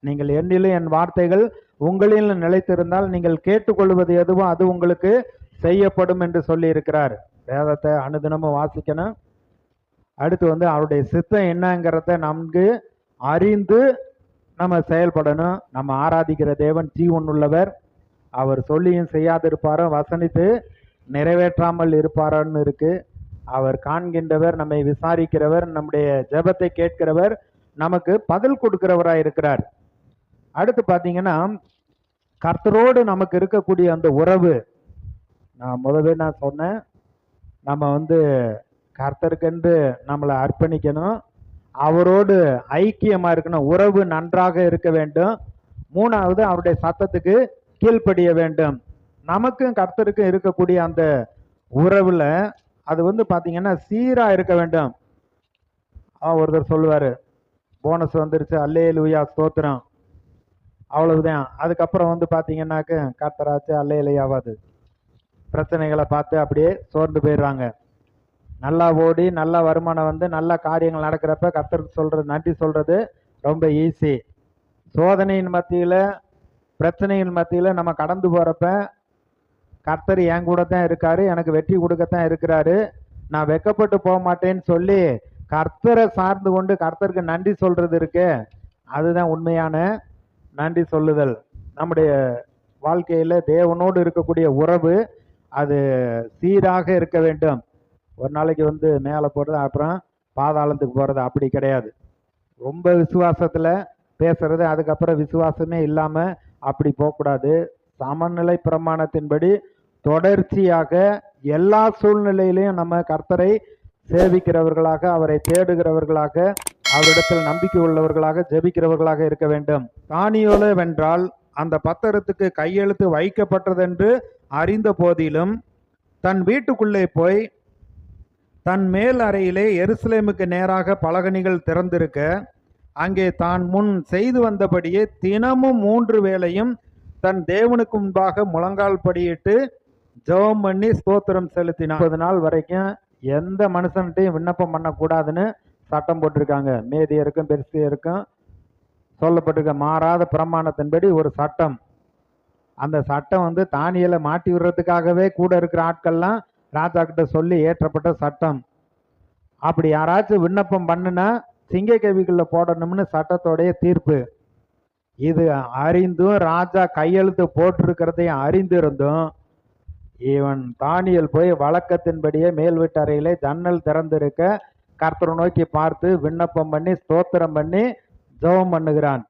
நீங்கள் என்னிலும் என் வார்த்தைகள் உங்களில் நிலைத்திருந்தால் நீங்கள் கேட்டுக்கொள்வது எதுவோ அது உங்களுக்கு செய்யப்படும் என்று சொல்லி இருக்கிறார். வேதத்தை அனுதினமும் வாசிக்கணும். அடுத்து அவருடைய சித்தம் என்னங்கிறத நன்கு அறிந்து நம்ம செயல்படணும். நம்ம ஆராதிக்கிற தேவன் ஜீவன் உள்ளவர். அவர் சொல்லியும் செய்யாதிருப்பாரோ, வசனித்து நிறைவேற்றாமல் இருப்பாரோன்னு இருக்கு. அவர் காண்கின்றவர், நம்மை விசாரிக்கிறவர், நம்முடைய ஜெபத்தை கேட்கிறவர், நமக்கு பதில் கொடுக்கிறவராக இருக்கிறார். அடுத்து பார்த்தீங்கன்னா, கர்த்தரோடு நமக்கு இருக்கக்கூடிய அந்த உறவு, நான் முதவே சொன்னேன், நம்ம கர்த்தருக்கென்று நம்மளை அர்ப்பணிக்கணும், அவரோடு ஐக்கியமா இருக்கணும், உறவு நன்றாக இருக்க வேண்டும். மூணாவது, அவருடைய சத்தத்துக்கு கீழ்ப்படிய வேண்டும். நமக்கும் கர்த்தருக்கும் இருக்கக்கூடிய அந்த உறவுல அது பார்த்தீங்கன்னா சீரா இருக்க வேண்டும். ஒருத்தர் சொல்லுவாரு, போனஸ் வந்துருச்சு, அல்லேலூயா ஸ்தோத்திரம், அவ்வளவுதான். அதுக்கப்புறம் பார்த்தீங்கன்னாக்க கர்த்தராச்சு அல்லேலூயாவாது. பிரச்சனைகளை பார்த்து அப்படியே சோர்ந்து போயிடுறாங்க. நல்லா ஓடி நல்ல வருமானம் நல்ல காரியங்கள் நடக்கிறப்ப கர்த்தருக்கு சொல்றது, நன்றி சொல்றது ரொம்ப ஈஸி. சோதனையின் மத்தியில, பிரச்சனையின் மத்தியில நம்ம கடந்து போறப்ப கர்த்தர் என் கூட தான் இருக்காரு, எனக்கு வெற்றி கொடுக்கத்தான் இருக்கிறாரு, நான் வெக்கப்பட்டு போக மாட்டேன்னு சொல்லி கர்த்தரை சார்ந்து கொண்டு கர்த்தருக்கு நன்றி சொல்றது இருக்கு, அதுதான் உண்மையான நன்றி சொல்லுதல். நம்முடைய வாழ்க்கையில தேவனோடு இருக்கக்கூடிய உறவு அது சீராக இருக்க வேண்டும். ஒரு நாளைக்கு மேலே போகிறது அப்புறம் பாதாளத்துக்கு போகிறது அப்படி கிடையாது. ரொம்ப விசுவாசத்தில் பேசுறது, அதுக்கப்புறம் விசுவாசமே இல்லாமல் அப்படி போகக்கூடாது. சமநிலை பிரமாணத்தின்படி தொடர்ச்சியாக எல்லா சூழ்நிலையிலையும் நம்ம கர்த்தரை சேவிக்கிறவர்களாக, அவரை தேடுகிறவர்களாக, அவரிடத்தில் நம்பிக்கை உள்ளவர்களாக, ஜெபிக்கிறவர்களாக இருக்க வேண்டும். தானியோல வென்றால் அந்த பத்திரத்துக்கு கையெழுத்து வைக்கப்பட்டதென்று அறிந்த போதிலும் தன் வீட்டுக்குள்ளே போய் தன் மேல் அறையிலே எருசலேமுக்கு நேராக பலகணிகள் திறந்திருக்க அங்கே தான் முன் செய்து வந்தபடியே தினமும் 3 வேளையும் தன் தேவனுக்கு முன்பாக முழங்கால் படியிட்டு ஜெபம் பண்ணி ஸ்தோத்திரம் செலுத்தினார். 30 நாள் வரைக்கும் எந்த மனுஷன்ட்டையும் விண்ணப்பம் பண்ணக்கூடாதுன்னு சட்டம் போட்டிருக்காங்க. மேதியருக்கும் பெருசியருக்கும் சொல்லப்பட்டிருக்க மாறாத பிரமாணத்தின்படி ஒரு சட்டம். அந்த சட்டம் தானியலை மாட்டி விடுறதுக்காகவே கூட இருக்கிற ஆட்கள்லாம் ராஜா கிட்ட சொல்லி ஏற்றப்பட்ட சட்டம். அப்படி யாராச்சும் விண்ணப்பம் பண்ணுனா சிங்க கவிக்குள்ள போடணும்னு சட்டத்தோடைய தீர்ப்பு. இது அறிந்தும் ராஜா கையெழுத்து போட்டிருக்கிறதையும் அறிந்திருந்தும் இவன் தானியல் போய் வழக்கத்தின்படியே மேல் வீட்டு அறையிலே ஜன்னல் திறந்திருக்க கர்த்தரை நோக்கி பார்த்து விண்ணப்பம் பண்ணி ஸ்தோத்திரம் பண்ணி ஜெபம் பண்ணுகிறான்.